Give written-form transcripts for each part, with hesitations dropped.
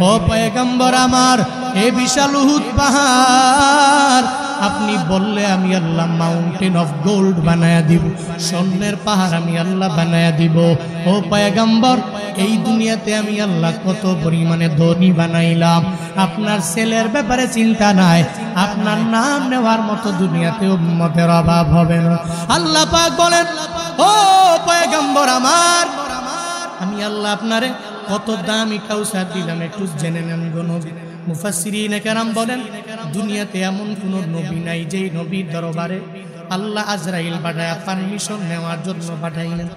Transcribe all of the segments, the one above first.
ও পয়গম্বর আমার, এ বিশাল উহুদ পাহাড় আপনি বললে আমি আল্লাহ মাউন্টেন অফ গোল্ড বানায়া দিব, স্বর্ণের পাহাড় আমি আল্লাহ বানায়া দিব। ও পয়গম্বর, এই দুনিয়াতে আমি আল্লাহ কত পরিমাণে ধনী বানাইলাম, আপনার ছেলের ব্যাপারে চিন্তা নাই, আপনার নাম নেওয়ার মতো দুনিয়াতে উম্মতের অভাব হবে না। আল্লাহ পাক বলেন, ও পয়গম্বর আমার, আমি আল্লাহ আপনারে কত দামি কাউসার দিলাম, একটু জেনে নেন গো নবী। মুফাসসিরিনে কেরাম বলেন, দুনিয়াতে এমন কোন নবী নাই যেই নবীর দরবারে আল্লাহ আজরাইল পাঠায়া পারমিশন নেওয়ার জন্য পাঠাইলেন।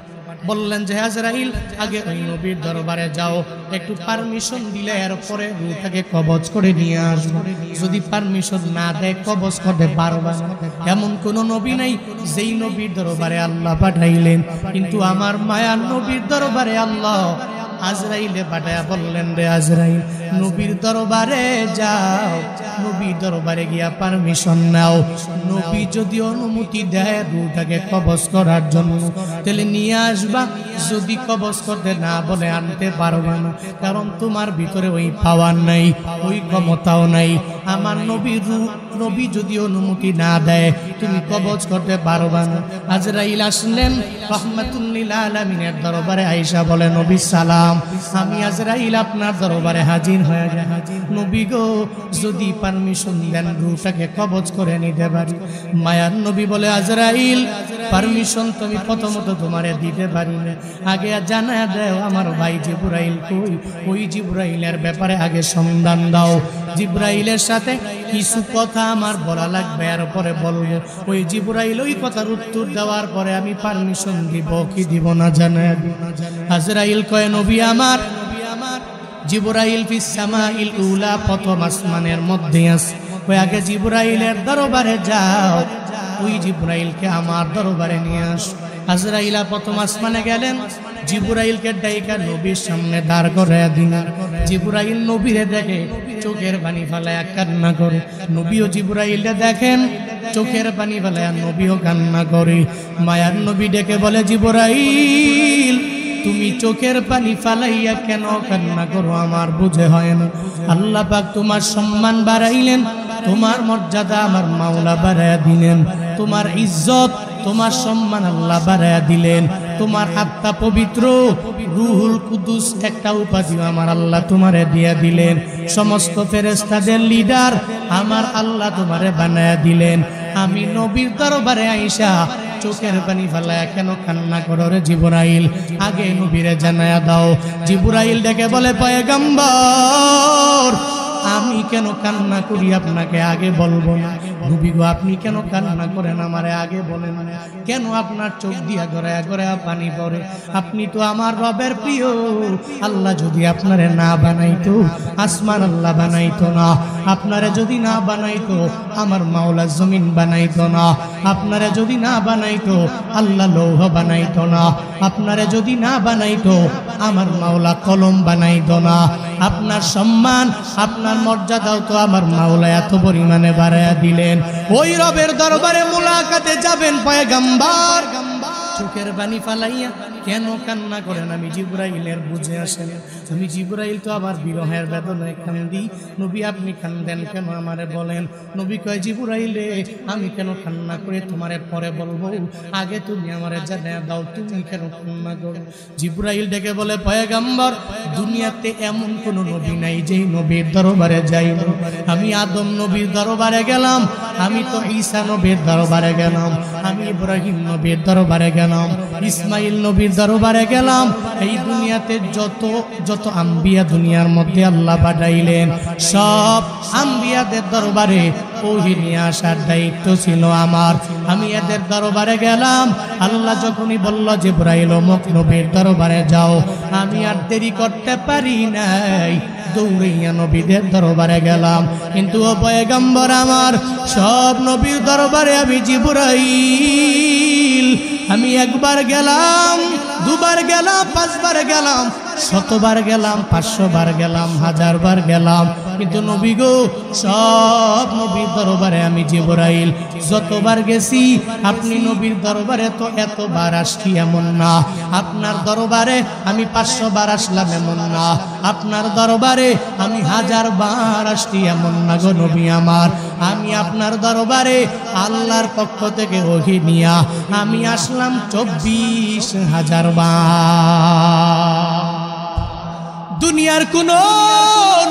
বললেন যে আজরাইল, আগে ওই নবীর দরবারে যাও, একটু পারমিশন দিলে এরপরে রূহটাকে কবজ করে নিয়ে আসবো। যদি পারমিশন না দেয় কবজ করতে পারবা না। এমন কোন নবী নাই যেই নবীর দরবারে আল্লাহ পাঠাইলেন, কিন্তু আমার মায়ার নবীর দরবারে আল্লাহ আজরাইলে পাঠায়া বললেন, রে আজরাইল, নবীর দরবারে যাও, নবীর দরবারে গিয়া পারমিশন নাও। নবী যদি অনুমতি দেয় রূহটাকে কবজ করার জন্য, তাহলে নিয়ে আসবা। যদি কবজ করতে না বলে আনতে পারবা না, কারণ তোমার ভিতরে ওই পাওয়ার নাই, ওই ক্ষমতাও নাই। আমার নবীর রূহ, নবী যদি অনুমতি না দেয় তুমি কবজ করতে পারবা না। আজরাইল আসলেন রাহমাতুল লিল আলামিনের দরবারে, আয়েশা বলে, নবী সালাম, আমি আজরাইল আপনার দরবারে হাজির হয়ে যায়। নবী গো, যদি পারমিশন দেন রূহটাকে কবজ করে নিতে পারি। মায়ার নবী বলে, আজরাইল, পারমিশন তুমি প্রথমত তোমারে দিতে পারি না, আগে জানা দাও আমার ভাই জিবরাইল কই, ওই জিবরাইলের ব্যাপারে আগে সন্ধান দাও। জিবরাইলের সাথে কিছু কথা আমার বলা লাগবে, এর পরে বলবো। ওই জিবরাইল ওই কথার উত্তর দেওয়ার পরে আমি পারমিশন দিব কি দিব না জানা। আজরাইল কয়, নবী আমার, জিবরাইল ফিস সামাইল উলা, প্রথম আসমানের মধ্যে আছে। ওই আগে জিবরাইলের দরবারে যাও, ওই জিবরাইলকে আমার দরবারে নিয়ে আস। আজরাইল প্রথম আসমানে গেলেন, জিবরাইলকে ডাইকা নবীর সামনে দাঁড় করে দিলেন। জিবরাইল নবীরে দেখে চোখের পানি ফেলায়া কান্না করে, নবীও জিবরাইলকে দেখেন চোখের পানি ফেলায়া নবীও কান্না করে। মায়ার নবী ডেকে বলে, জিবরাইল, তুমি চোখের পানি ফালাইয়া কেন কান্না করো, আমার বুঝে হয় না। আল্লাহ পাক তোমার সম্মান বাড়াইলেন, তোমার মর্যাদা আমার মাওলা বাড়াইয়া দিলেন, তোমার ইজ্জত, তোমার সম্মান আল্লাহ বাড়াইয়া দিলেন, তোমার আত্মা পবিত্র, রুহুল কুদুস একটা উপাধি আমার আল্লাহ তোমারে দিয়া দিলেন, সমস্ত ফেরেশতাদের লিডার আমার আল্লাহ তোমারে বানায়া দিলেন। আমি নবীর দরবারে আইসা চোখের পানি ফেলায়া কেন কান্না করো রে জিবরাইল, আগে নবীরে জানায়া দাও। জিবরাইল ডেকে বলে, পয়গম্বর, আমি কেন কান্না করি আপনাকে আগে বলবো না। নবী গো, আপনি কেন কান্না করেন আমারে আগে বলেন, কেন আপনার চোখ দিয়া গড়ায়া গড়ায়া পানি পড়ে? আপনি তো আমার রবের প্রিয়। আল্লাহ যদি আপনারে না বানাইতো, আসমান আল্লাহ বানাইতো না। আপনারে যদি না বানাইতো, আমার মাওলা জমিন বানাইতো না। আপনারে যদি না বানাইতো, আল্লাহ লৌহ বানাইতো না। আপনারে যদি না বানাইতো, আমার মাওলা কলম বানাইতো না। আপনার সম্মান, আপনার মর্যাদাও তো আমার মাওলা এত পরিমাণে বাড়ায়া দিলেন। ওই রবের দরবারে মুলাকাতে যাবেন পয়গম্বর, চোখের পানি ফালাইয়া কেন কান্না করেন? আমি জিবরাইলের বুঝে আসেন, আমি জিবরাইল তো আবার বিরহের বেদনায় কান্দি। নবী, আপনি কান্দেন কেন আমারে বলেন। নবী কয়, জিবরাইলে, আমি কেন কান্না করে তোমারে পরে বলবো, আগে তুমি আমারে জানিয়ে দাও তুমি কেন কান্না করো। জিবরাইল ডেকে বলে, পয়গম্বর, দুনিয়াতে এমন কোন নবী নাই যেই নবীর দরবারে যাইব। আমি আদম নবীর দরবারে গেলাম, আমি তো ঈসা নবীর দরবারে গেলাম, আমি ইব্রাহিম নবীর দরবারে গেলাম, ইসমাইল নবীর দরবারে গেলাম। এই দুনিয়াতে যত আম্বিয়া দুনিয়ার মধ্যে আল্লাহ পাঠাইলেন, সব আম্বিয়াদের দরবারে ওহী নিয়ে আসার দায়িত্ব ছিল আমার। আমি এদের দরবারে গেলাম। আল্লাহ যখনই বলল জিবরাইল অমুক নবীর দরবারে যাও, আমি আর দেরি করতে পারি নাই, দৌড়াইয়া নবীদের দরবারে গেলাম। কিন্তু ও পয়গম্বর আমার, সব নবীর দরবারে আমি জিবরাইল, আমি একবার গেলাম, দুবার গেলাম, পাঁচবার গেলাম, 100 বার গেলাম, 500 বার গেলাম, 1000 বার গেলাম, কিন্তু নবী গো সব নবীর দরবারে আমি জিবরাইল যতবার গেছি আপনি নবীর দরবারে তো এতবার আসছি এমন না, আপনার দরবারে আমি 500 বার আসলাম এমন না, আপনার দরবারে আমি 1000 বার আসছি এমন না গো নবী আমার। আমি আপনার দরবারে আল্লাহর পক্ষ থেকে ওহী নিয়া আমি আসলাম 24,000 বার। দুনিয়ার কোন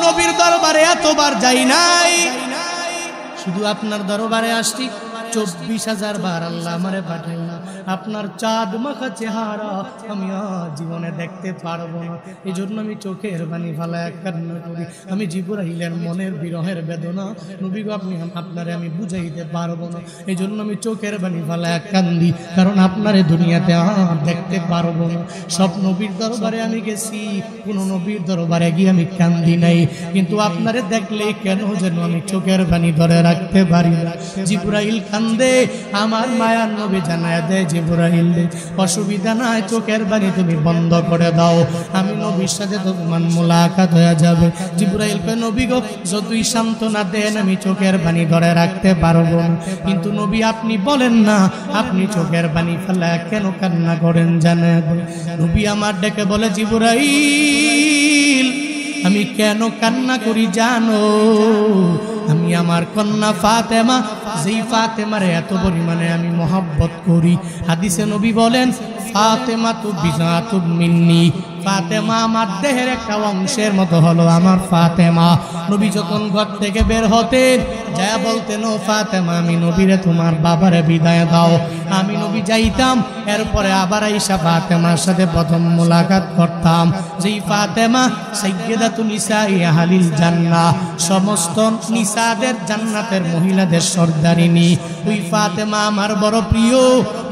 নবীর দরবারে এতবার যাই নাই, শুধু আপনার দরবারে আসছি 24,000 বার। আল্লাহ আমারে পাঠাইলা, আপনার চাঁদ মাখা চেহারা আমি জীবনে দেখতে পারবো না, এই জন্য আমি চোখের পানি ফেলায় কান্না করি। আমি জিবরাইলের মনের বিরহের বেদনা নবী গো আপনি আপনারে আমি বুঝাইতে পারবো না, এই জন্য আমি চোখের পানি ফেলায় কান্দি, কারণ আপনারে দুনিয়াতে দেখতে পারবো না। সব নবীর দরবারে আমি গেছি, কোন নবীর দরবারে গিয়ে আমি কান্দি নাই, কিন্তু আপনারে দেখলে কেন যেন আমি চোখের পানি ধরে রাখতে পারি না। জিবরাইল কান্দে, আমার মায়ার নবী জানায় দেয় জিবরাইল অসুবিধা নাই, চোখের পানি তুমি বন্ধ করে দাও, আমি নবীর সাথে তোমার মোলাকাত হয়ে যাবে। জিবরাইল কয় নবী গো যতই সান্ত্বনা দেন আমি চোখের পানি ধরে রাখতে পারবো না, কিন্তু নবী আপনি বলেন না আপনি চোখের পানি ফেলা কেন কান্না করেন জানেন? নবী আমার ডেকে বলে জিবরাইল আমি কেন কান্না করি জানো? আমি আমার কন্যা ফাতেমা, যেই ফাতেমারে এত পরিমাণে আমি মহব্বত করি, হাদিসে নবী বলেন ফাতেমা তু বিজাতু মিন্নি, ফাতেমা আমার দেহের একটা অংশের মতো হলো আমার ফাতেমা। নবী যখন ঘর থেকে বের হতেন যা বলতেন ও ফাতেমা আমি নবীরে তোমার বাবারে বিদায় দাও, আমি নবী যাইতাম, এরপরে আবার আইসা ফাতেমার সাথে প্রথম মোলাকাত করতাম। যেই ফাতেমা সাইয়্যিদাতুন নিসাই আহলিল জান্নাহ, সমস্ত নিসাদের জান্নাতের মহিলাদের সর্দারিনী, ওই ফাতেমা আমার বড় প্রিয়।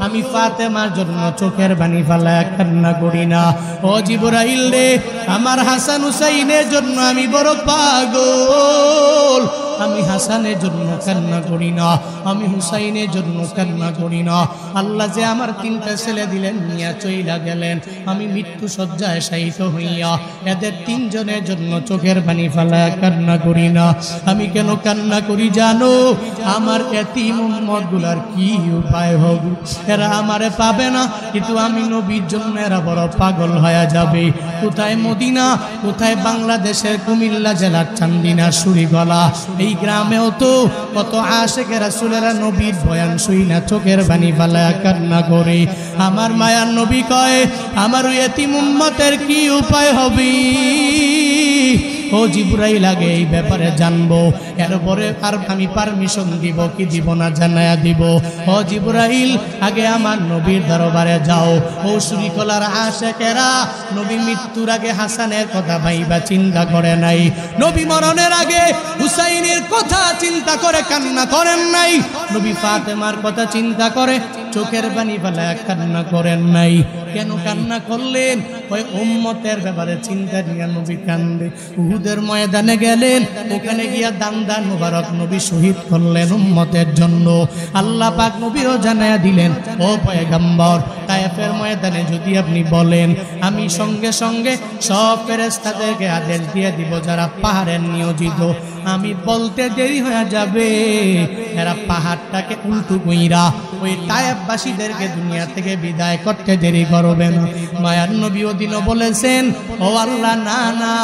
আমি ফাতেমার জন্য চোখের পানি ফেলায় কান্না করি না। ও জিবরাইল রে, আমার হাসান হুসাইনের জন্য আমি বড় পাগল, আমি হাসানের জন্য কান্না করি না, আমি হুসাইনের জন্য কান্না করি না। আল্লাহ যে আমার 3টা ছেলে দিলেন নিয়া চইলা গেলেন, আমি মৃত্যু শয্যায় শায়িত হইয়া এদের 3 জনের জন্য চোখের পানি ফেলায় কান্না করি না। আমি কেন কান্না করি জানো? আমার এতিম উম্মত গুলার কি উপায় হবে? এরা আমারে পাবে না, কিন্তু আমি নবীর জন্য এরা বড় পাগল হয়ে যাবে। কোথায় মদিনা, কোথায় বাংলাদেশের কুমিল্লা জেলার চান্দিনা সুরিগলা, এই গ্রামেও তো কত আশিকে রাসূলেরা নবীর বয়ান শুই না চোখের পানি ফেলায় কান্না করে। আমার মায়ার নবী কয় আমার এতিম উম্মতের কি উপায় হবে? ও জিবরাইল আগে এই ব্যাপারে জানবো, এরপরে আর আমি পারমিশন দিব কি দিব না জানায়া দিব। ও জিবরাইল আগে আমার নবীর দরবারে যাও। ও সুরিকলার আশিকেরা নবী মৃত্যুর আগে হাসানের কথা ভাইবা চিন্তা করে নাই, নবী মরণের আগে হুসাইনের কথা চিন্তা করে কান্না করেন নাই, নবী ফাতেমার কথা চিন্তা করে চোখের পানি ফেলায় কান্না করেন নাই। কেন কান্না করলেন? ওই উম্মতের ব্যাপারে চিন্তা নিয়ে নবী কান্দে। উহুদের ময়দানে গেলেন, ওখানে গিয়া দান মুবারক নবী শহীদ করলেন উম্মতের জন্য। আল্লাহ পাক নবীও জানায়া দিলেন ও পয়গম্বর তায়েফের ময়দানে যদি আপনি বলেন আমি সঙ্গে সঙ্গে সব ফেরেশতাদেরকে আদেশ দিয়ে দিব যারা পাহাড়ের নিয়োজিত, আমি বলতে দেরি হয়ে যাবে, এরা পাহাড়টাকে উল্টো কইরা ওই তায়েফবাসীদেরকে দুনিয়া থেকে বিদায় করতে দেরি করবে না। মায়ার নবী ওদিনও বলেছেন ও আল্লাহ না না,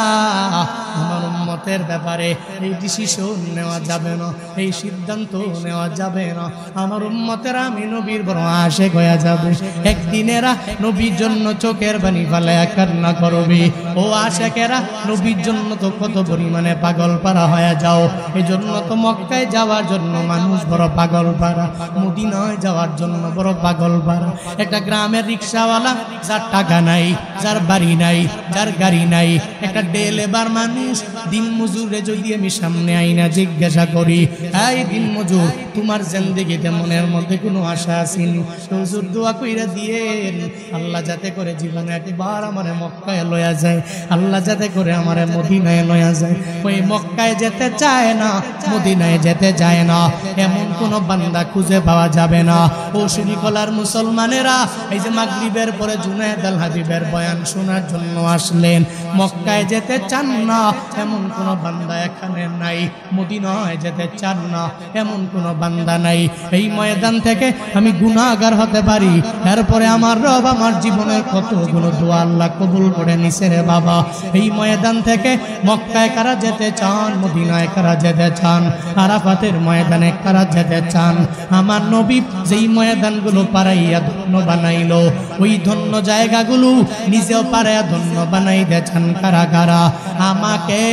আমার উম্মতের ব্যাপারে এই ডিসিশন নেওয়া যাবে না, এই সিদ্ধান্ত নেওয়া যাবে না। আমার উম্মতেরা আমি নবীর বড় আশিক হয়ে যাবে, একদিনেরা নবীর জন্য চোখের পানি ফেলায় কান্না করবে। ও আশিকেরা নবীর জন্য তো কত পরিমাণে পাগল পারা হয়ে যাও, এই জন্য তো মক্কায় যাওয়ার জন্য মানুষ বড় পাগল পারা, মদিনায় যাওয়ার জন্য বড় পাগল পারা। একটা গ্রামের রিক্সাওয়ালা যার টাকা নাই, যার বাড়ি নাই, যার গাড়ি নাই, একটা লেবার মানুষ দিন মজুরে যদি আমি সামনে আইনা জিজ্ঞাসা করি এই দিন মজুর তোমার জিন্দেগিতে মনের মধ্যে কোনো আশা আসেনি, হুজুর দোয়া কইরা দিয়েন আল্লাহ যাতে করে জীবনে একবার আমারে মক্কায় লয়া যায়, আল্লাহ যাতে করে আমারে মদিনায় লয়া যায়। ওই মক্কায় যেতে চায় না, মদিনায় যেতে চায় না, এমন কোন বান্দা খুঁজে পাওয়া যাবে না। ও সুরিকলার মুসলমানেরা এই যে মাগরিবের পরে জুনায়েদ আল হাবিবের বয়ান শোনার জন্য আসলেন, মক্কায় যেতে চান না এমন কোন কোনো বান্দা এখানে নাই, মদিনায় যেতে চান না এমন কোনো বান্দা নাই। এই ময়দান থেকে আমি গুনাহগার হতে পারি, এরপরে আমার রব আমার জীবনের কতগুলো দোয়া আল্লাহ কবুল করে নিছে রে বাবা। এই ময়দান থেকে মক্কায় কারা যেতে চান, মদিনায় কারা যেতে চান, আরাফাতের ময়দানে কারা যেতে চান? আমার নবী যেই ময়দানগুলো পারাইয়া ধন্য বানাইলো, ওই ধন্য জায়গাগুলো নিজেও পারাইয়া ধন্য বানাইতে চান কারা কারা? আমাকে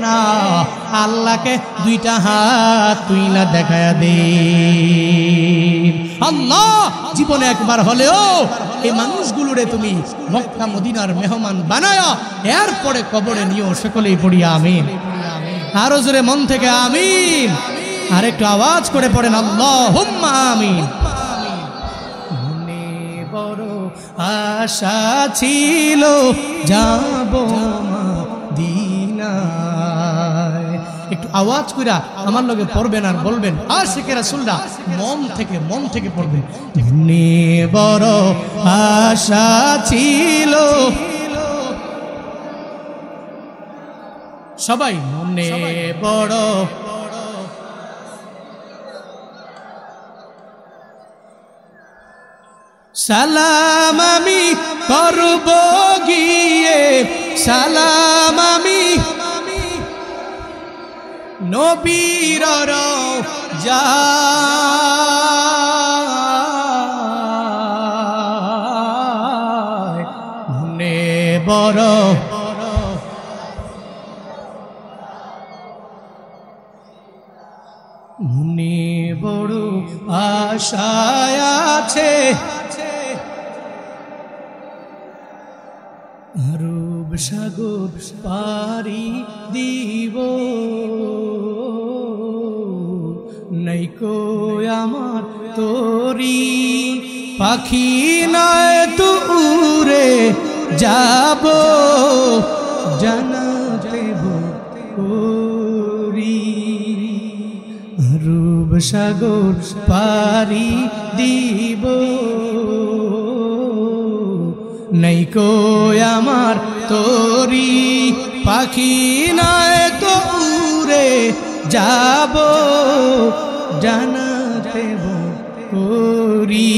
না, আল্লাহকে দুইটা হাত তুইলা দেখায়া দে। আল্লাহ জীবনে একবার হলেও এই মানুষগুলোরে তুমি মক্কা মদিনার মেহমান বানায়া এরপরে কবরে নিও। সকলেই পড়িয়া আমিন। আরো জোরে মন থেকে আমিন। আর একটু আওয়াজ করে পড়েন আল্লাহুম্মা আমিন। মনে বড় আশা ছিল যাব মদিনায়। একটু আওয়াজ কইরা আমার লগে পড়বেন আর বলবেন আশিকে রাসূলরা মন থেকে পড়বেন। মনে বড় আশা ছিল, সবাই মনে বড় সালাম আমি করব গিয়ে, সালাম আমি নবীর রওজায়। মনে বড় মনে বড় আশায় আছে, আরব সাগর পারি দিব, নাইকো আমার তোরি পাখি নয় তো উড়ে যাব জানাতে ভোরি। আরব সাগর পারি দিব, নাইকো আমার তোরি পাখি নয় তো উড়ে যাব জানাতে করি।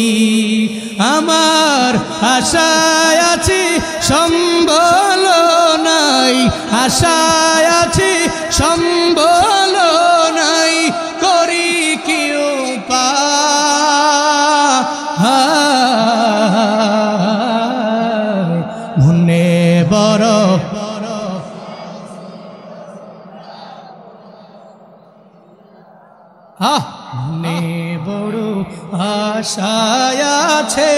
আমার আশায় আছি সম্বল নাই, আশায় আছি সম্বল নাই, করি কি উপায়? মনে বড় মনে বড় আশায় আছে,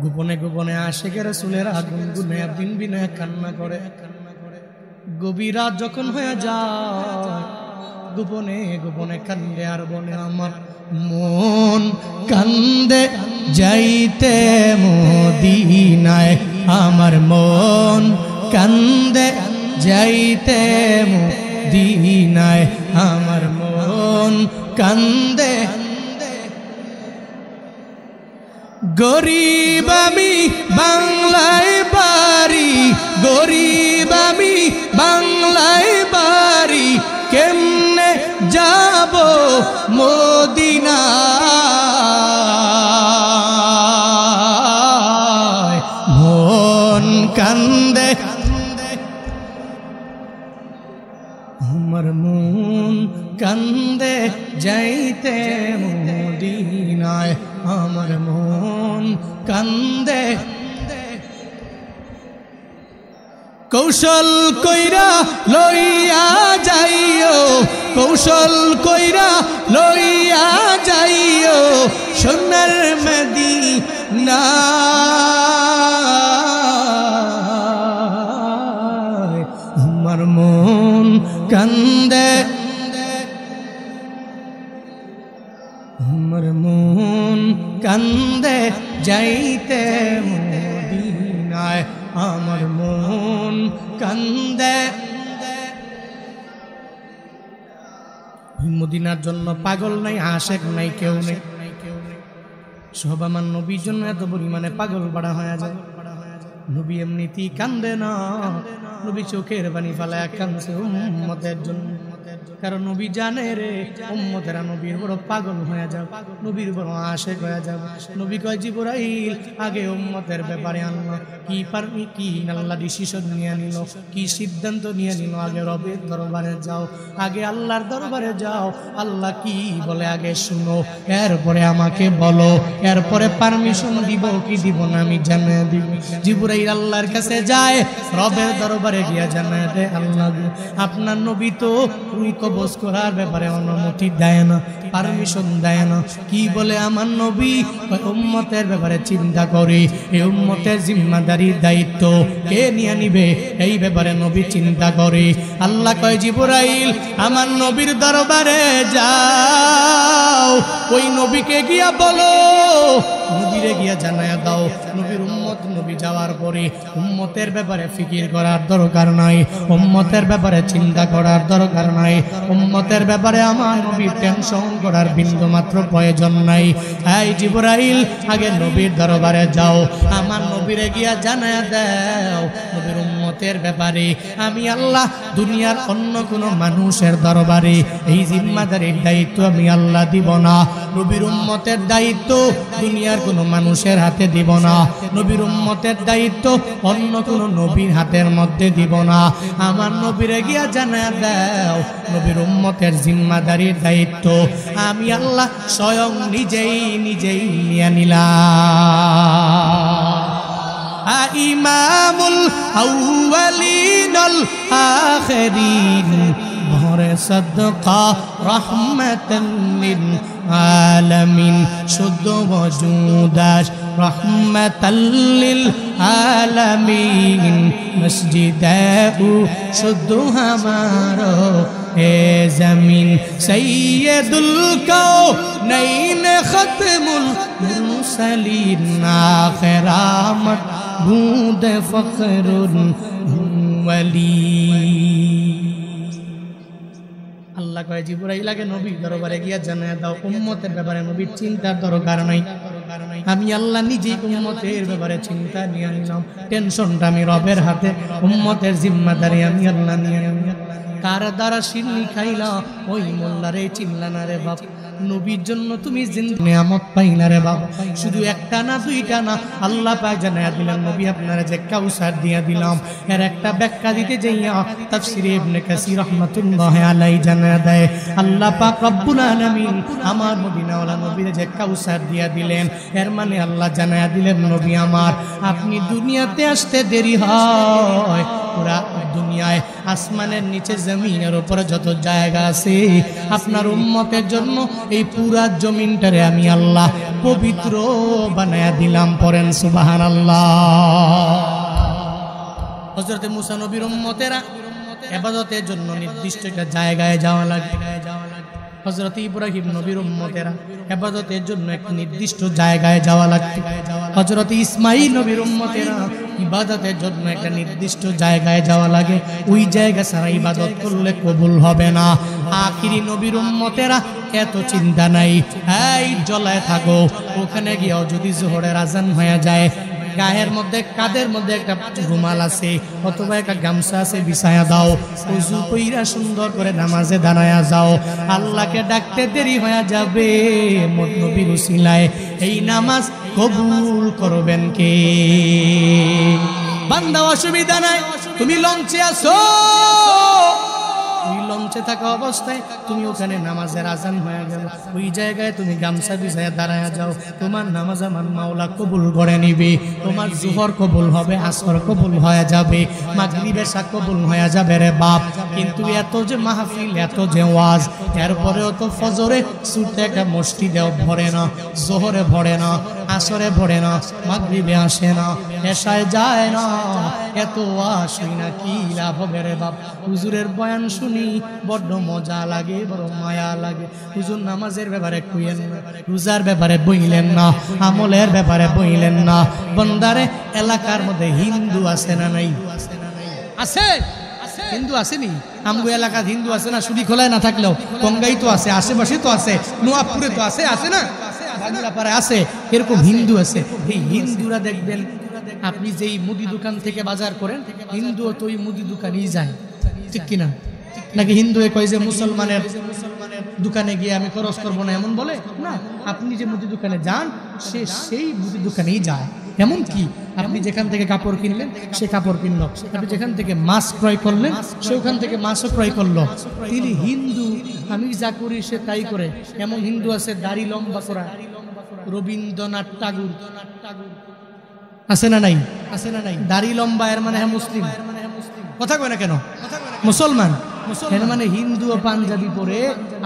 গোপনে গোপনে আশিকে রাসূলের আগুন গুনে দিন বিনে কান্না করে। গভীর রাত যখন হয়ে যায় গোপনে গোপনে কান্দে আর বলে আমার মন কান্দে যাইতে মদিনায়, আমার মন কান্দে যাইতে মদিনায়, আমার মন কান্দে। গরিব আমি বাংলায় বাড়ি, গরিব আমি বাংলায় বাড়ি, কেমনে যাব মদিনায়? মন কান্দে আমার মন কান্দে যাইতে মদিনায়, আমার মন কান্দে। কৌশল কইরা লইয়া যাইও, কৌশল কইরা লইয়া যাইও সোনার মদিনা। আমার মন কান্দে, আমার মন কান্দে যাইতে মদিনায়, আমার মন কান্দে। মদিনার জন্য পাগল নাই, আশেক নাই, কেউ নেই। সব আমার নবীর জন্য এত পরিমাণে পাগল বাড়া হয়ে যায়। নবী এমনিতেই কান্দে না, নবী চোখের পানি ফালায় কান্দছে উম্মতের জন্য। কারণ নবী জানে রে উম্মতেরা নবীর বড় পাগল হয়ে যাবে, নবীর বড় আশেক হয়ে যাবে। নবী কয় জিবরাইল আগে উম্মতের ব্যাপারে আল্লাহ কি পারবি কি আল্লাহ ডিসিশন নিয়ে নিল, কি সিদ্ধান্ত নিয়ে নিল, আগে রবের দরবারে যাও, আগে আল্লাহর দরবারে যাও, আল্লাহ কি বলে আগে শুনো, এরপরে আমাকে বলো, এরপরে পারমিশন দিব কি দিব না আমি জানিয়ে দিব। জিবরাইল আল্লাহর কাছে যায়, রবের দরবারে গিয়া জানায় দেয় আল্লাহ আপনার নবী তো রুই কবজ করার ব্যাপারে অনুমতি দেয় না, পারমিশন দেয় না। কি বলে আমার নবী উম্মতের ব্যাপারে চিন্তা করে, এই উম্মতের জিম্মাদারি দায়িত্ব কে নিয়ে নিবে এই ব্যাপারে নবী চিন্তা করে। আল্লাহ কয় জিবরাইল আমার নবীর দরবারে যাও, ওই নবীকে গিয়া বলো, নবীরে গিয়া জানায়া দাও নবীর উম্মত নবী যাওয়ার পরে উম্মতের ব্যাপারে ফিকির করার দরকার নাই, উম্মতের ব্যাপারে চিন্তা করার দরকার নাই, উম্মতের ব্যাপারে আমার নবী টেনশন করার বিন্দু মাত্র প্রয়োজন নাই। এই জিবরাইল আগে নবীর দরবারে যাও, আমার নবীরে গিয়া জানায়া দাও নবীর উম্মতের ব্যাপারে আমি আল্লাহ দুনিয়ার অন্য কোনো মানুষের দরবারে এই জিম্মাদারির দায়িত্ব আমি আল্লাহ দিব না, নবীর উম্মতের দায়িত্ব দুনিয়ার কোনো মানুষের হাতে দিব না, নবীর উম্মতের দায়িত্ব অন্য কোনো নবীর হাতের মধ্যে দিব না। আমার নবীরে গিয়া জানায়া দাও নবীর উম্মতের জিম্মাদারির দায়িত্ব আমি আল্লাহ স্বয়ং নিজেই নিয়ে নিলাম। ইমামুল আউয়ালিনাল আখিরিন ভরে সদকা রহমাতাল লিল আলামিন শুদ্ধ ওজুদাস রহমাতাল লিল আলামিন মসজিদে শুদ্ধ হামারো এ জমিন সৈয়দুল কাউনাইন খতমুল মুরসালিন আখিরামত বুদ ফখরুল ওয়ালি। আল্লাহ কয় জিবরাইল আগে নবীর দরবারে গিয়া জানায়া দাও উম্মতের ব্যাপারে নবীর চিন্তার দরকার নাই, আমি আল্লাহ নিজেই উম্মতের ব্যাপারে চিন্তা নিয়ে নিলাম, টেনশনটা আমি রবের হাতে, উম্মতের জিম্মাদারি আমি আল্লাহ নিয়ে নিলাম। কার দ্বারা সিন্নি খাইলা ওই মোল্লারে চিনলা না রে বাপ, নবীর জন্য তুমি নিয়ামত পাইলা রে বাপ, শুধু একটা না দুইটা না, আল্লাহ পাক জানায়া দিলেন নবী আপনারা যে কাউসার দিয়া দিলাম, এর একটা ব্যাখ্যা দিতে যাইয়া তাফসীরে ইবনে কাসির রাহমাতুল্লাহি আলাইহি জানায়া দেয় আল্লাহ পাক রব্বুল আলামিন আমার মদিনাওয়ালা নবীরে যে কাউসার দিয়া দিলেন, এর মানে আল্লাহ জানায়া দিলেন নবী আমার আপনি দুনিয়াতে আসতে দেরি হয়, পুরা দুনিয়ায় আসমানের নিচে জমিনের উপরে যত জায়গা আছে আপনার উম্মতের জন্য এই পুরা জমিনটারে আমি আল্লাহ পবিত্র বানায়া দিলাম। পড়েন সুবহানাল্লাহ। হযরত মুসা নবীর উম্মতেরা ইবাদতের জন্য নির্দিষ্ট একটা জায়গায় যাওয়া লাগে, হযরত ইব্রাহিম নবীর উম্মতেরা ইবাদতের জন্য এক নির্দিষ্ট জায়গায় যাওয়া লাগতো, হযরত ইসমাঈল নবীর উম্মতেরা ইবাদতের জন্য একটা নির্দিষ্ট জায়গায় যাওয়া লাগে, ওই জায়গা ছাড়া ইবাদত করলে কবুল হবে না। আখিরি নবীর উম্মতেরা এত চিন্তা নাই, এই জলায় থাকো, ওখানে গিয়েও যদি জোহরের আজান হয়ে যায় গায়ের মধ্যে কাদের মধ্যে একটা রুমাল আছে অথবা একটা গামছা আছে বিছায়া দাও, ওযু কইরা সুন্দর করে নামাজে দাঁড়ায়া যাও, আল্লাহকে ডাকতে দেরি হয়ে যাবে, নবীর উসিলায় এই নামাজ কবুল করবেন কে? বান্দা অসুবিধা নাই, তুমি লঞ্চে আছো, ওই লঞ্চে থাকা অবস্থায় তুমি ওখানে নামাজের আজান হয়ে গেল, ওই জায়গায় তুমি গামছা বিছায়া দাঁড়ায়া যাও, তোমার নামাজ আমার মাওলা কবুল করে নিবে, তোমার জোহর কবুল হবে, আসর কবুল হয়ে যাবে, মাগরিব এশা কবুল হয়ে যাবে রে বাপ। কিন্তু এত যে মাহফিল, এত যে ওয়াজ, এরপরেও তো ফজরে ছুটতে একটা মসজিদেও ভরে না, জোহরে ভরে না, আসরে ভরে না, মাগরিবে আসে না, এশায় যায় না, এত ওয়াজ শুই না কি লাভ হবে রে বাপ? হুজুরের বয়ান শুনি বড্ড মজা লাগে, বড় মায়া লাগে, হুজুর নামাজের ব্যাপারে কইলেন না, রোজার ব্যাপারে বইলেন না, আমলের ব্যাপারে বইলেন না। বন্দারে এলাকার মধ্যে হিন্দু আছে না নাই? আছে, হিন্দু আসেনি? আমগো এলাকার হিন্দু আছে না? সুদি খোলায় না থাকলেও গঙ্গাই তো আছে, আশেপাশে তো আছে, নোয়াপুরে তো আছে, আছে না, বাংলাপাড়ায় আছে, এরকম হিন্দু আছে। এই হিন্দুরা দেখবেন আপনি যেই মুদি দোকান থেকে বাজার করেন হিন্দুও তো ওই মুদি দোকানেই যায়, ঠিক কিনা? নাকি হিন্দু কয় যে মুসলমানের দোকানে গিয়ে আমি খরচ করবো না এমন বলে না, আপনি যে মুদি দোকানে যান সে সেই মুদি দোকানেই যায়। এমন কি আপনি যেখান থেকে কাপড় কিনলেন সে কাপড় কিনলো, আপনি যেখান থেকে মাছ ক্রয় করলেন সে ওখান থেকে মাছও ক্রয় করলো। তিনি হিন্দু, আমি যা করি সে তাই করে। এমন হিন্দু আছে দাড়ি লম্বা করা, রবীন্দ্রনাথ ঠাকুর আছে না নাই? আছে না নাই? দাড়ি লম্বা এর মানে হ্যাঁ মুসলিম, কথা কয় না কেন? মুসলমান এর মানে হিন্দু ও পাঞ্জাবি পরে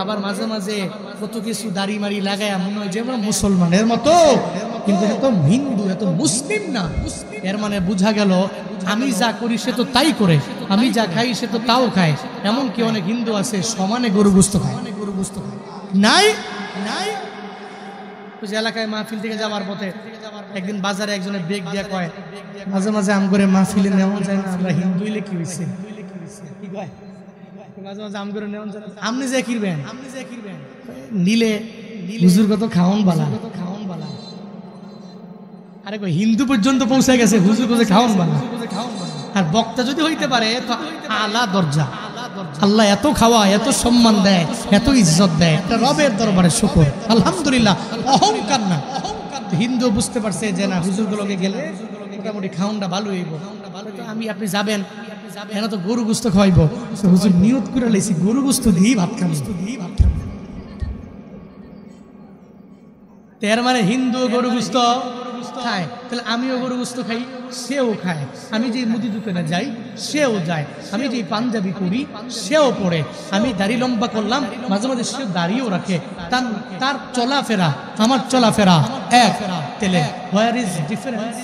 আবার মাঝে মাঝে কত কিছু দাড়ি মারি লাগায় মনে হয় যে মুসলমানের মতো, কিন্তু এত হিন্দু এত মুসলিম না। এর মানে বোঝা গেল আমি যা করি সে তো তাই করে, আমি যা খাই সে তো তাও খায়। এমনকি অনেক হিন্দু আছে সমানে গরু গোশত খায়, নাই নাই। যে এলাকায় মাহফিল থেকে যাওয়ার পথে একদিন বাজারে একজনের বেগ দিয়া কয়, মাঝে মাঝে আম করে মাহফিলে নেওয়া যায় না, আমরা হিন্দু হইলে কি হয়েছে? কি কয় মাঝে মাঝে আম করে নেওয়া যায় না, আপনি যে কিনবেন নিলে হুজুর কত খাওয়ান বালা, খাওয়ান বালা। আরে কই হিন্দু পর্যন্ত পৌঁছে গেছে, হুজুর কত খাওয়ান বালা। আর বক্তা যদি হইতে পারে তো আলা দরজা। আল্লাহ এত খাওয়া, এত সম্মান দেয়, এত ইজ্জত দেয়, এটা রবের দরবারে শুকর, আলহামদুলিল্লাহ। অহংকার না, হিন্দু বুঝতে পারছে যে না হুজুরগুলোকে গেলে মোটামুটি খাওয়ানটা ভালো হইব। আমি আপনি যাবেন এরা তো গরু গোশত খাওয়াইব, হুজুর নিয়ত করে লাইছি গরু গোশত দিয়েই ভাত খাবো। এর মানে হিন্দু গরু গোশত খায়, তাহলে আমিও গরু গোশত খাই, সেও খায়। আমি যে মুদি দোকানে যাই সেও যায়, আমি যে পাঞ্জাবি পরি সেও পরে, আমি দাড়ি লম্বা করলাম মাঝে মাঝে সেও দাড়িও রাখে। তার চলাফেরা আমার চলাফেরা এক, তেলে হোয়ার ইজ ডিফারেন্স?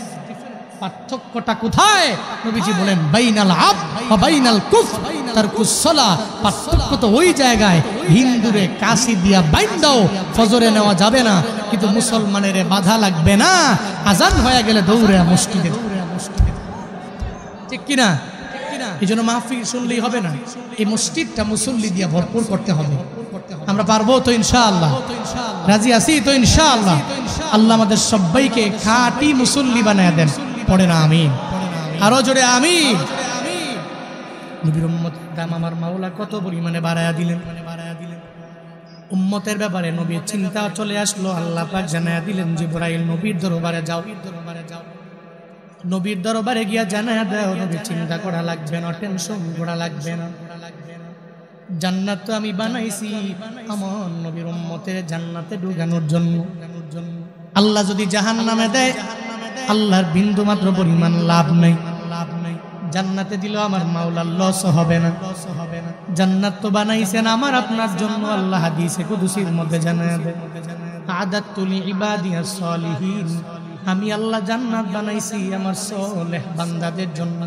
পার্থক্যটা কোথায়? নবীজি বলেন বাইনাল আব ওয়া বাইনাল কুফর তারকুস সালাহ। পার্থক্য তো ওই জায়গায়, হিন্দুরে কাশি দিয়া বাইন্দাও ফজরে নেওয়া যাবে না, কিন্তু মুসলমানের বাধা লাগবে না। আজান হয়ে গেলে দৌড়ে মসজিদে, ঠিক কিনা? এই জন্য মাহফিল শুনলেই হবে না, এই মসজিদটা মুসল্লি দিয়া ভরপুর করতে হবে। আমরা পারবো তো ইনশাআল্লাহ? রাজি আছি তো ইনশাআল্লাহ? আল্লাহ আমাদের সবাইকে খাঁটি মুসল্লি বানায় দেন, পড়ে না আমিন, আরো জোরে আমিন। নবীর উম্মতের দাম আমার মাওলা কত পরিমাণে বাড়ায়া দিলেন। উম্মতের ব্যাপারে নবীর চিন্তা চলে আসলো, আল্লাহ পাক জানায়া দিলেন জিবরাইল নবীর দরবারে যাও, নবীর দরবারে গিয়া জানায়া দাও নবী চিন্তা করা লাগবে না, টেনশন করা লাগবে না। জান্নাত তো আমি বানাইছি আমার নবীর উম্মতের জান্নাতে ঢুকানোর জন্য। আল্লাহ যদি জাহান্নামে দেয় আল্লাহর বিন্দু মাত্র পরিমাণ লাভ নাই। জান্নাতে দিল আমার মাওলার লস হবে না। জান্নাত তো বানাইছেন আমার আপনার জন্য। আল্লাহ হাদিসে কুদসির মধ্যে জানায় দেয়, আদাতু লিইবাদিয়াস সালিহিন, আমি আল্লাহ জান্নাত বানাইছি আমার সালেহ বান্দাদের জন্য,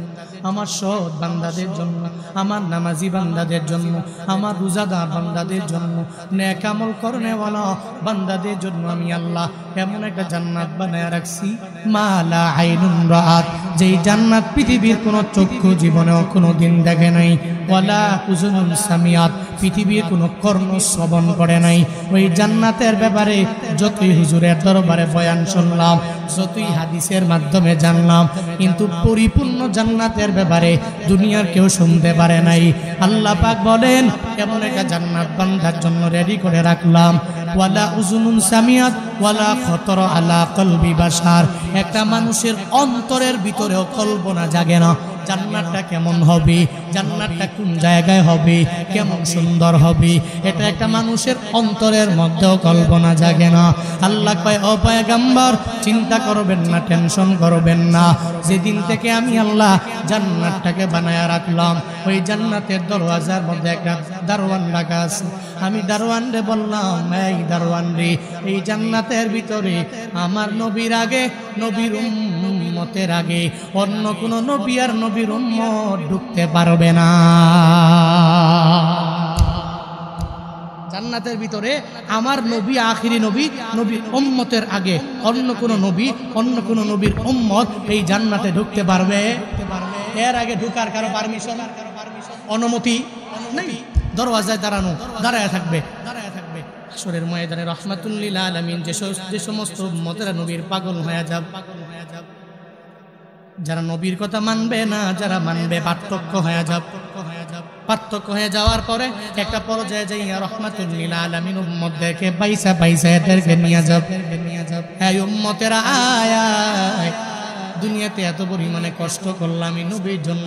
আমার সৎ বান্দাদের জন্য, আমার নামাজি বান্দাদের জন্য, আমার রোজাদার বান্দাদের জন্য, নেক আমল করনেওয়ালা বান্দাদের জন্য আমি আল্লাহ এমন একটা জান্নাত বানায় রাখছি, মালা আইনুন রাআত, যেই জান্নাত পৃথিবীর কোনো চক্ষু জীবনেও কোনোদিন দেখে নাই, ওয়ালা উযুনুন সামিয়াত, পৃথিবীর কোনো কর্ণ শ্রবণ করে নাই। ওই জান্নাতের ব্যাপারে যতই হুজুরের দরবারে বয়ান শুনলাম, যতই হাদিসের মাধ্যমে জানলাম, কিন্তু পরিপূর্ণ জান্নাতের ব্যাপারে দুনিয়ার কেউ শুনতে পারে নাই। আল্লাহ পাক বলেন এমন একটা জান্নাত বান্দার জন্য রেডি করে রাখলাম, ওয়ালা উযুনুন সামিয়াত ওয়ালা খতর আলা কলবি বাশার, একটা মানুষের অন্তরের ভিতরেও কল্পনা জাগে না জান্নাতটা কেমন হবে, জান্নাতটা কোন জায়গায় হবে, কেমন সুন্দর হবে, এটা একটা মানুষের অন্তরের মধ্যেও কল্পনা জাগে না। আল্লাহ কয় ও পয়গম্বর চিন্তা করবেন না, টেনশন করবেন না, যেদিন থেকে আমি আল্লাহ জান্নাতটাকে বানায়া রাখলাম, ওই জান্নাতের দরওয়াজার মধ্যে একটা দারওয়ান রাখা আছে। আমি দারওয়ানরে বললাম, এই দারওয়ান রে, এই জান্নাতের ভিতরে আমার নবীর আগে, নবীর উম্মতের আগে অন্য কোন নবী আর নবীর উম্মত ঢুকতে পারবে না। জান্নাতের ভিতরে আমার নবী আখিরি নবী, নবীর উম্মতের আগে অন্য কোন নবী, অন্য কোন নবীর উম্মত এই জান্নাতে ঢুকতে পারবে? এর আগে ঢুকার কারো পারমিশন, অনুমতি নেই। দরওয়াজায় দাঁড়ানো, দাঁড়ায় থাকবে। হাশরের ময়দানে রাহমাতুল লিল আলামিন যে সমস্ত উম্মতেরা নবীর পাগল হয়ে যাব, যারা নবীর কথা মানবে না, যারা মানবে পার্থক্য হয়ে যাবে। পার্থক্য হয়ে যাওয়ার পরে একটা পর্যায়ে যাইয়া রহমাতুল লিল আলামিন উম্মতদেরকে বাইসা এদেরকে নিয়ে যাবে। এই উম্মতেরা আয়, দুনিয়াতে এত পরিমাণে কষ্ট করলাম এই নবীর জন্য,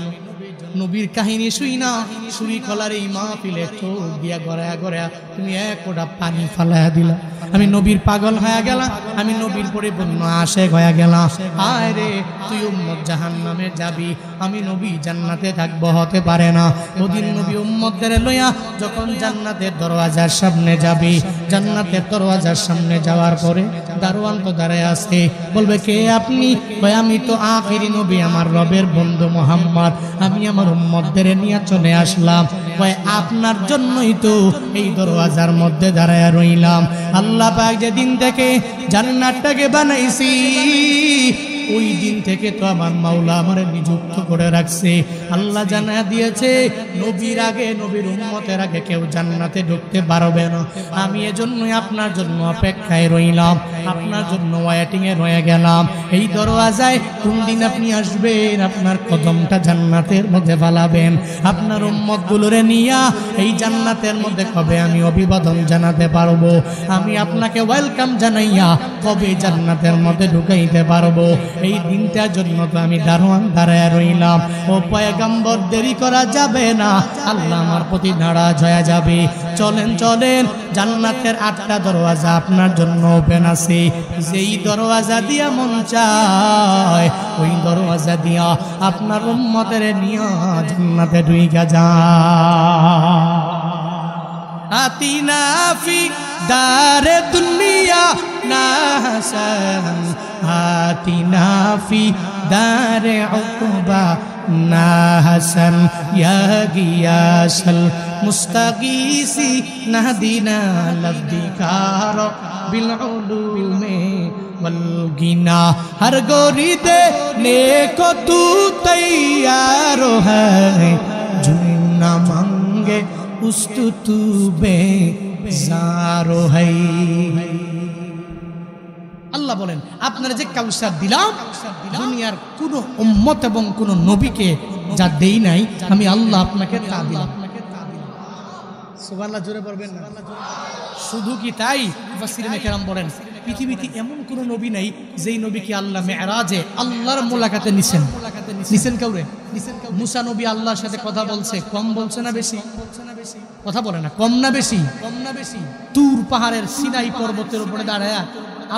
নবীর কাহিনী শুই না শুই কলার এই মাহফিলে চোখ দিয়া গড়ায়া গড়ায়া তুমি এক ফোঁটা পানি ফালাইয়া দিলা। আমি নবীর পাগল হয়ে গেলাম, আমি নবীর পরিপূর্ণ আশেক হয়ে গেলাম। আয় রে, তুই উম্মত জাহান্নামে যাবি, আমি নবী জান্নাতে থাকবো, হতে পারে না। ওদিন নবী উম্মতদের লইয়া যখন জান্নাতের দরওয়াজার সামনে যাবি, জান্নাতের দরওয়াজার সামনে যাওয়ার পরে দারোয়ান তো দাঁড়ায় আছে, বলবে কে আপনি? কয় আমি তো আখিরি নবী, আমার রবের বন্ধু মুহাম্মদ, আমি আমার উম্মতদের নিয়ে চলে আসলাম। কয় আপনার জন্যই তো এই দরওয়াজার মধ্যে দাঁড়ায় রইলাম। আল্লাহ পাক যেদিন থেকে জান্নাতটাকে বানাইছি, ওই দিন থেকে তো আমার মাওলা আমারে নিযুক্ত করে রাখছে। আল্লাহ জানা দিয়েছে নবীর আগে, নবীর উম্মতের আগে কেউ জান্নাতে ঢুকতে পারবে না। আমি এজন্যই আপনার জন্য অপেক্ষায় রইলাম, আপনার জন্য ওয়েটিং এ রয়ে গেলাম। এই দরওয়াজায় কোন দিন আপনি আসবেন, আপনার কদমটা জান্নাতের মধ্যে ফালাবেন, আপনার উম্মতগুলোরে নিয়া এই জান্নাতের মধ্যে কবে আমি অভিবাদন জানাতে পারবো, আমি আপনাকে ওয়েলকাম জানাইয়া কবে জান্নাতের মধ্যে ঢুকাইতে পারবো, এই দিনটার জন্য তো আমি দারোয়ান দাঁড়ায় রইলাম। ও পয়গম্বর, দেরি করা যাবে না, আল্লাহ আমার প্রতি নারাজ হয়ে যাবে। চলেন চলেন, জান্নাতের 8টা দরওয়াজা আপনার জন্য ওপেন আছে। যেই দরওয়াজা দিয়া মন চায় ওই দরওয়াজা দিয়া আপনার উম্মতের নিয়া জান্নাতে ঢুইকা যায়। আতিনা ফি দারে দুনিয়া না হাসান, আতিনা ফি দারে উকবা না হাসান, ইয়া গিয়াসাল মুস্তাগীসি নাহদিনা লফদিকার বিল উলুমে वल गिना हर गोरी देने को तू तैयार है, जो न मांगे उस तू बेजारो है। আল্লাহ বলেন আপনারা যে কাউসার দিলাম, দুনিয়ার কোন উম্মত এবং কোন নবীকে যা দেই নাই, আমি আল্লাহ আপনাকে তা দিলাম। সুবহানাল্লাহ, জোরে বলবেন না? শুধু কি তাই? মুফাসসিরিনে কেরাম বলেন পৃথিবীতে এমন কোন নবী নাই যেই নবীকে আল্লাহ মেরাজে আল্লাহর মোলাকাতে নিছেন। কাউরে? মুসা নবী আল্লাহর সাথে কথা বলছে, কম বলছে না বেশি? কথা বলে না, কম না বেশি? তুর পাহাড়ের সিনাই পর্বতের উপরে দাঁড়ায়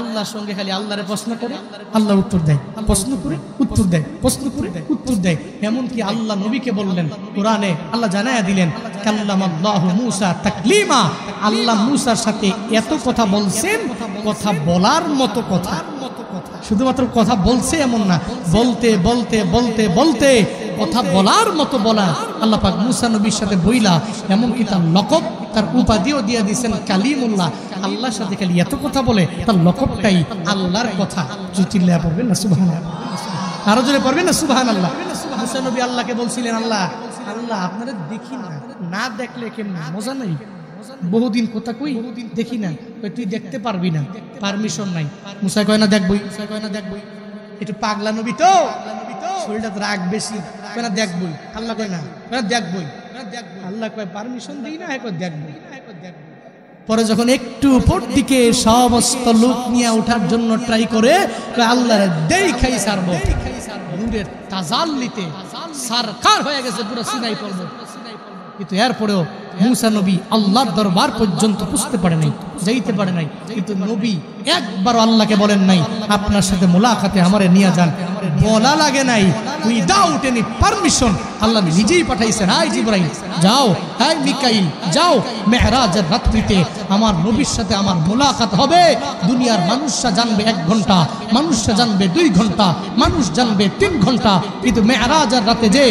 আল্লাহর সঙ্গে খালি আল্লাহরে প্রশ্ন করে, আল্লাহ উত্তর দেয়, প্রশ্ন করে উত্তর দেয়, প্রশ্ন করে উত্তর দেয়। এমনকি আল্লাহ নবীকে বললেন, কোরআনে আল্লাহ জানায়া দিলেন কাল্লামাল্লাহু মূসা তাকলিমা, আল্লাহ মূসার সাথে এত কথা বলছেন, কথা বলার মতো কথা। শুধুমাত্র কথা বলছে এমন না, বলতে বলতে বলতে বলতে কথা বলার মতো বলা। আল্লাহ পাক মূসা নবীর সাথে বইলা এমনকি তার লকব, তার উপাধিও দিয়ে দিয়েছেন কালিমুল্লাহ। আল্লাহর সাথে খালি এত কথা বলে, তার লকবটাই আল্লাহর কথা। চিল্লায়া পড়বেন না সুবহানাল্লাহ? আরো জোরে পড়বেন না সুবহানাল্লাহ? মূসা নবী আল্লাহকে বলছিলেন, আল্লাহ আল্লাহ আপনারা দেখি না, না দেখলে কেমন মজা নাই, বহুদিন কথা কই দেখি না, তুই দেখতে পারবি না, পারমিশন নাই। মূসা কয় না দেখবই, একটু পাগলা নবী তো, শরীরটা রাগ বেশি, কয় না দেখবই। আল্লাহ কয় না দেখবই, আল্লাহ কয় পারমিশন দিই না, দেখবই। পরে যখন একটু উপর দিকে সমস্ত লোক নিয়ে ওঠার জন্য ট্রাই করে, আল্লাহর দেখাই ছাড়বো, নূরের তাজাল্লিতে সরকার হয়ে গেছে পুরো সিনাই পর্বত। কিন্তু এরপরেও মূসা নবী আল্লাহর দরবার পর্যন্ত পুষতে পারে নাই, যাইতে পারে নাই। কিন্তু নবী একবার আল্লাহকে বলেন নাই আপনার সাথে মোলাকাতে আমারে নিয়ে যান, বলা লাগে নাই, উইদাউট এনি পারমিশন আল্লাহ নিজেই পাঠাইছেন, হাই জিবরাইল যাও, হাই মিকাইল যাও, মেহরাজের রাত্রিতে আমার নবীর সাথে আমার মোলাকাত হবে। দুনিয়ার মানুষরা জানবে 1 ঘন্টা, মানুষরা জানবে 2 ঘন্টা, মানুষ জানবে 3 ঘন্টা, কিন্তু মেহরাজের রাতে যে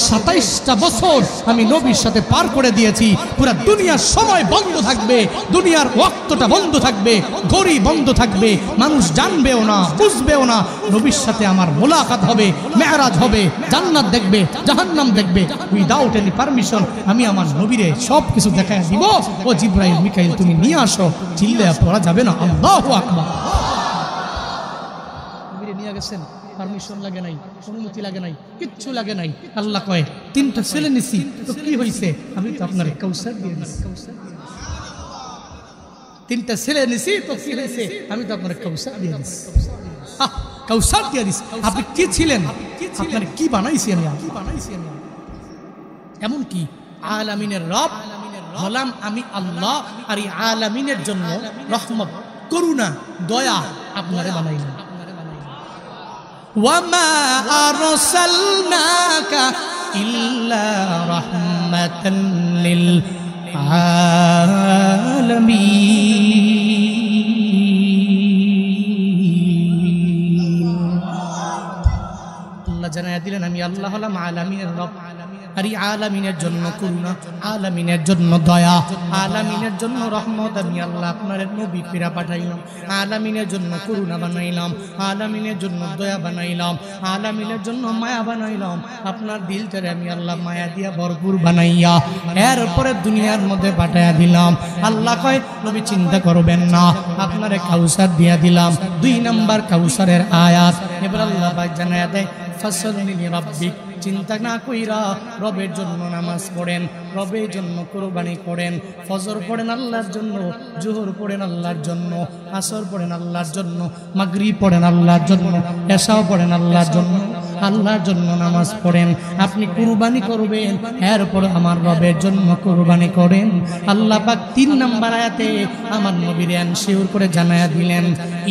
27টা বছর আমি নবীর সাথে পার করে দিয়েছি, পুরো দুনিয়ার সময় বন্ধ থাকবে, দুনিয়ার ওয়াক্তটা বন্ধ থাকবে, ঘড়ি বন্ধ থাকবে, মানুষ জানবেও না, বুঝবেও না। নবীর সাথে আমার মোলাকাত হবে, মেহরাজ হবে, জান্নাত দেখবে, জাহান্নাম দেখবে, উইদাউট এনি পারমিশন আমি আমার নবীরে সব কিছু দেখায় দিব। ও জিবরাইল মিকাইল তুমি নিয়ে আসো, চিল্লায়া পড়া যাবে না, আল্লাহু আকবার। নবীরে নিয়ে গেছেন। পারমিশন লাগে নাই, অনুমতি লাগে নাই, কিচ্ছু লাগে নাই। আল্লাহ কয় 3টা ছেলে নিছি তো কি হয়েছে, আমি তো আপনার কাউসার দিয়ে দিছি। 3টা ছেলে নিছি তো কি হয়েছে, আমি তো আপনার কাউসার দিয়ে দিছি। কাউসার দিয়ে দিছি। আপনি কি ছিলেন, আপনার কি বানাইছি আমি, এমন কি আলামিনের রব হলাম আমি আল্লাহ, আর এই আলামিনের জন্য রহমত, করুণা, দয়া আপনারে বানাইলাম। ওয়ামা আরসালনাকা ইল্লা রাহমাতান লিল আলামিন। আল্লাহ জানায়া দিলেন আমি আল্লাহ হলাম আলামিনের রব, আর এই আলামিনের জন্য করুণা, আলামিনের জন্য দয়া, আলামিনের জন্য রহমত আমি আল্লাহ আপনার নবী ফিরা পাঠাইলাম। আলামিনের জন্য করুণা বানাইলাম, আলামিনের জন্য দয়া বানাইলাম, আলামিনের জন্য মায়া বানাইলাম। আপনার দিলটারে আমি আল্লাহ মায়া দিয়া ভরপুর বানাইয়া এরপরে দুনিয়ার মধ্যে পাঠাইয়া দিলাম। আল্লাহ কয় নবী চিন্তা করবেন না, আপনারে কাউসার দিয়া দিলাম। 2 নম্বর কাউসারের আয়াত। এবার আল্লাহ পাক জানায়া দেয় ফাসল্লি লিরাব্বিক, চিন্তা না কইরা রবের জন্য নামাজ পড়েন, রবের জন্য কুরবানি করেন। ফজর পড়েন আল্লাহর জন্য, জোহর পড়েন আল্লাহর জন্য, আসর পড়েন আল্লাহর জন্য, মাগরিব পড়েন আল্লাহর জন্য, এশাও পড়েন আল্লাহর জন্য। আল্লাহর জন্য নামাজ পড়েন, আপনি কুরবানি করবেন, এরপর আমার রবের জন্য কুরবানি করেন। আল্লাহ পাক 3 নম্বর আয়াতে আমার নবীর এনশিওর করে জানায়া দিলেন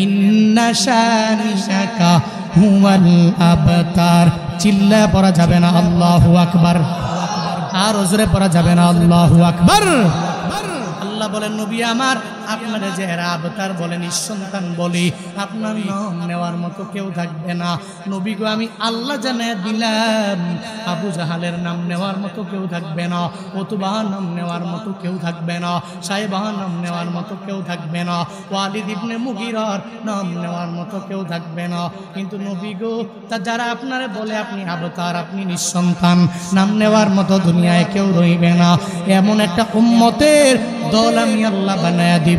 ইন্না শানিআকা হুয়াল আবতার। চিল্লা পড়া যাবে না আল্লাহু আকবার, আর জোরে পড়া যাবে না আল্লাহু আকবার। আল্লাহ বলেন নবী আমার আপনারা যে আবতার বলেন, নিঃসন্তান বলি, আপনার নাম নেওয়ার মতো কেউ থাকবে না। নবী গো আমি আল্লাহ জানায়া দিলাম আবু জাহালের নাম নেওয়ার মতো কেউ থাকবে না, উতবাহ নাম নেওয়ার মতো কেউ থাকবে না, সাইবাহ নাম নেওয়ার মতো কেউ থাকবে না, ওয়ালিদ ইবনে মুগীরার নাম নেওয়ার মতো কেউ থাকবে না। কিন্তু নবী গো তা যারা আপনারে বলে আপনি আবতার, আপনি নিঃসন্তান, নাম নেওয়ার মতো দুনিয়ায় কেউ রইবে না, এমন একটা উম্মতের দল আমি আল্লাহ বানায়া দিব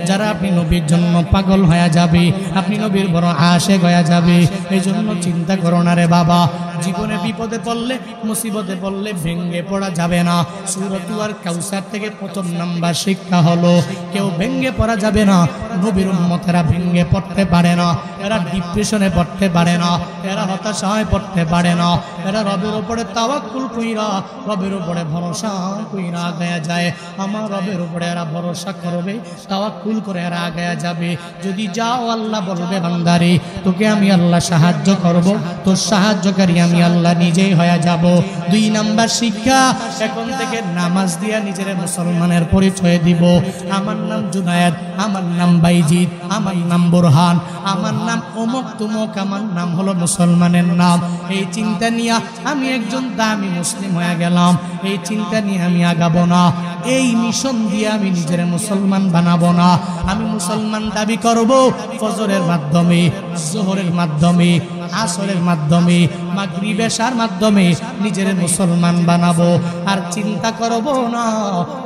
যারা আপনি নবীর জন্য পাগল হয়ে যাবে, আপনি নবীর বড় আশিক হয়ে যাবে। এই জন্য চিন্তা করো না রে বাবা, জীবনে বিপদে পড়লে, মুসিবতে পড়লে ভেঙ্গে পড়া যাবে না। সূরাতুল কাউসার থেকে 1ম নাম্বার শিক্ষা হলো কেউ ভেঙ্গে পড়া যাবে না। নবীর উম্মতেরা ভেঙ্গে পড়তে পারে না, এরা ডিপ্রেশনে পড়তে পারে না, এরা হতাশায় পড়তে পারে না, এরা রবের উপরে তাওয়াক্কুল কইরা, রবের উপরে ভরসা কইরা আগায়া যায়। আমার রবের উপরে এরা ভরসা করবে, তাওয়াক্কুল করে এরা আগায়া যাবে। যদি যাও আল্লাহ বলবে বান্দারে তোকে আমি আল্লাহ সাহায্য করব, তোর সাহায্যকারী আমি আল্লাহ নিজেই হয়ে যাব। 2 নাম্বার শিক্ষা, এখন থেকে নামাজ দিয়া নিজের মুসলমানের পরিচয় দিব। আমার নাম জুনায়েদ, আমার নাম বাইজিদ, আমার নাম বুরহান, আমার নাম অমুক তুমুক, আমার নাম হলো মুসলমানের নাম। এই চিন্তা নিয়ে আমি একজন দামি মুসলিম হয়ে গেলাম, এই চিন্তা নিয়ে আমি আগাবো না। এই মিশন দিয়ে আমি নিজের মুসলমান বানাবো না। আমি মুসলমান দাবি করব ফজরের মাধ্যমে, জোহরের মাধ্যমে, আসরের মাধ্যমে, মাগরিব এশার মাধ্যমে নিজের মুসলমান বানাবো। আর চিন্তা করব না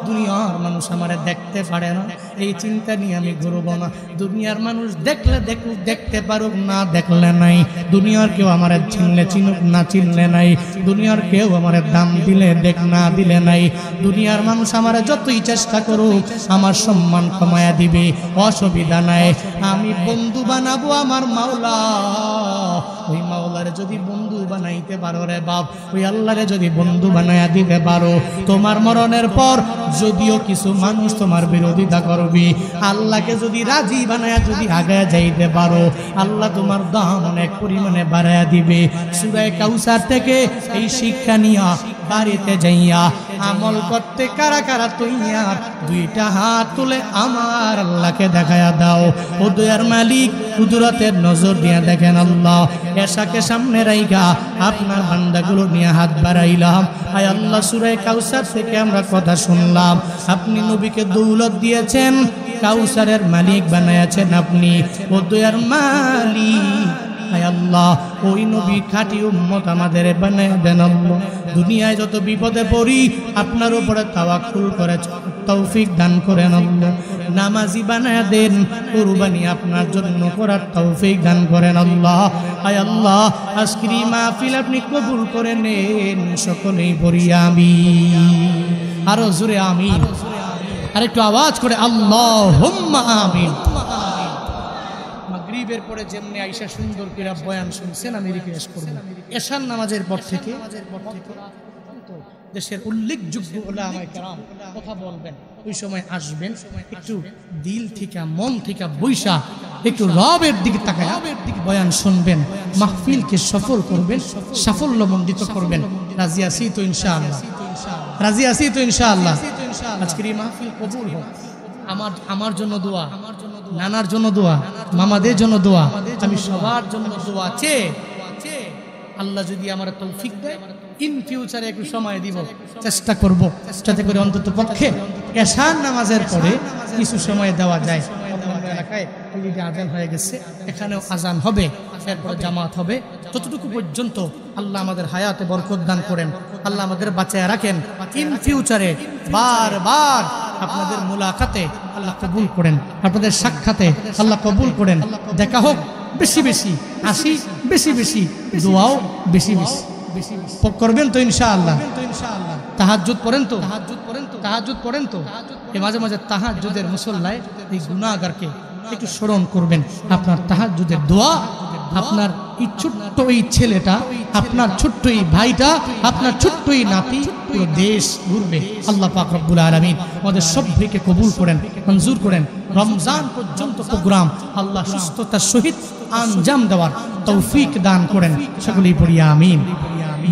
দুনিয়ার মানুষ আমারে দেখতে পারে না, এই চিন্তা নিয়ে আমি ঘুরবো না। দুনিয়ার মানুষ দেখলে দেখুক, দেখতে পারুক, না দেখলে নাই। দুনিয়ার কেউ আমারে চিনলে চিনুক, না চিনলে নাই। দুনিয়ার কেউ আমারে দাম দিলে দেখ, না দিলে নাই। দুনিয়ার মানুষ আমারে যতই চেষ্টা করুক আমার সম্মান কমায়া দিবে, অসুবিধা নাই। আমি বন্ধু বানাবো আমার মাওলা। ওই মাওলারে যদি বন্ধু বানাইতে পারো রে বাপ, ওই আল্লাহরে যদি বন্ধু বানায়া দিতে পারো, তোমার মরণের পর যদিও কিছু মানুষ তোমার বিরোধিতা করবে, আল্লাহকে যদি রাজি বানায়া যদি আগায়া যাইতে পারো, আল্লাহ তোমার দাম অনেক পরিমাণে বাড়ায়া দিবে। সূরা কাউসার থেকে এই শিক্ষা নিয়া বাড়িতে যাইয়া আমল করতে কারা কারা তৈয়ার, 2টা হাত তুলে আমার আল্লাহকে দেখায়া দাও। ও দয়ার মালিক, কুদরতের নজর দিয়া দেখেন আল্লাহ, এশাকে সামনে রাইখা আপনার বান্দাগুলো নিয়ে হাত বাড়াইলাম। আয় আল্লাহ, সূরা কাউসার থেকে আমরা কথা শুনলাম, আপনি নবীকে দৌলত দিয়েছেন, কাউসারের মালিক বানায়াছেন আপনি। ও দয়ার মালিক, আয় আল্লাহ, ওই নবী খাঁটি উম্মত আমাদের বানায় দেন আল্লাহ। দুনিয়ায় যত বিপদে পড়ি আপনার উপরে তাওয়াক্কুল করে তৌফিক দান করেন আল্লাহ। নামাজি বানায়া দেন, কুরবানি আপনার জন্য করার তৌফিক দান করেন আল্লাহ। আয় আল্লাহ, আজকের এই মাহফিল আপনি কবুল করে নেন, সকলেই পড়ি আমিন। আরো জোরে আমিন, আরেকটু আওয়াজ করে আল্লাহুম্মা আমিন। মাগরিবের পরে যেমনি আয়েশা সুন্দর করে বয়ান শুনছেন, আমি রিকোয়েস্ট করব এশার নামাজের পর থেকে দেশের উল্লেখযোগ্য উলামায়ে কেরাম কথা বলবেন, ওই সময় আসবেন, একটু দিল থেকে মন থেকে বৈশা একটু রবের দিকে তাকায় বয়ান শুনবেন, মাহফিলকে সফল করবেন, সাফল্যমণ্ডিত করবেন। রাজি আছি তো ইনশাআল্লাহ? রাজি আছি তো ইনশাআল্লাহ? আজকের এই মাহফিল কবুল হোক। আমার জন্য দোয়া, নানার জন্য দোয়া, মামাদের জন্য দোয়া, আমি সবার জন্য দোয়া চেয়ে আল্লাহ যদি আমার তৌফিক দেয়, ইন ফিউচারে একটু সময় দিব, চেষ্টা করব যাতে করে অন্তত পক্ষে এশার নামাজের পরে কিছু সময় দেওয়া যায়। এলাকায় অলরেডি আজান হয়ে গেছে, এখানেও আজান হবে, এরপর জামাত হবে। ততটুকু পর্যন্ত আল্লাহ আমাদের হায়াতে বরকত দান করেন, আল্লাহ আমাদের বাঁচায় রাখেন। ইন ফিউচারে বারবার আপনাদের মুলাকাতে আল্লাহ কবুল করেন, আপনাদের সাক্ষাতে আল্লাহ কবুল করেন। দেখা হোক বেশি বেশি, আসি বেশি বেশি, দোয়াও বেশি বেশি করবেন তো ইনশাআল্লাহ? তাহাজ্জুদ পড়েন তো? তাহাজ্জুদ পড়েন তো? মাঝে মাঝে তাহাজ্জুদের মুসল্লায় এই গুনাহগারকে একটু স্মরণ করবেন। আপনার তাহাজ্জুদের দোয়া, আপনার এই ছোট্ট এই ছেলেটা, আপনার ছোট্ট এই ভাইটা, আপনার ছোট্ট এই নাতি পুরো দেশ ঘুরবে। আল্লাহ পাক রব্বুল আলামিন আমাদের সবাইকে কবুল করেন, মঞ্জুর করেন। রমজান পর্যন্ত প্রোগ্রাম আল্লাহ সুস্থতার সহিত আঞ্জাম দেওয়ার তৌফিক দান করেন, সকলেই পড়ি আমিন।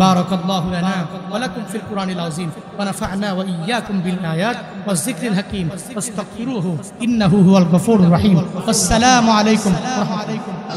بارك الله لنا ولكم في القرآن العظيم ونفعنا وإياكم بالآيات والذكر الحكيم واستغفروه إنه هو الغفور الرحيم. والسلام عليكم ورحمة الله.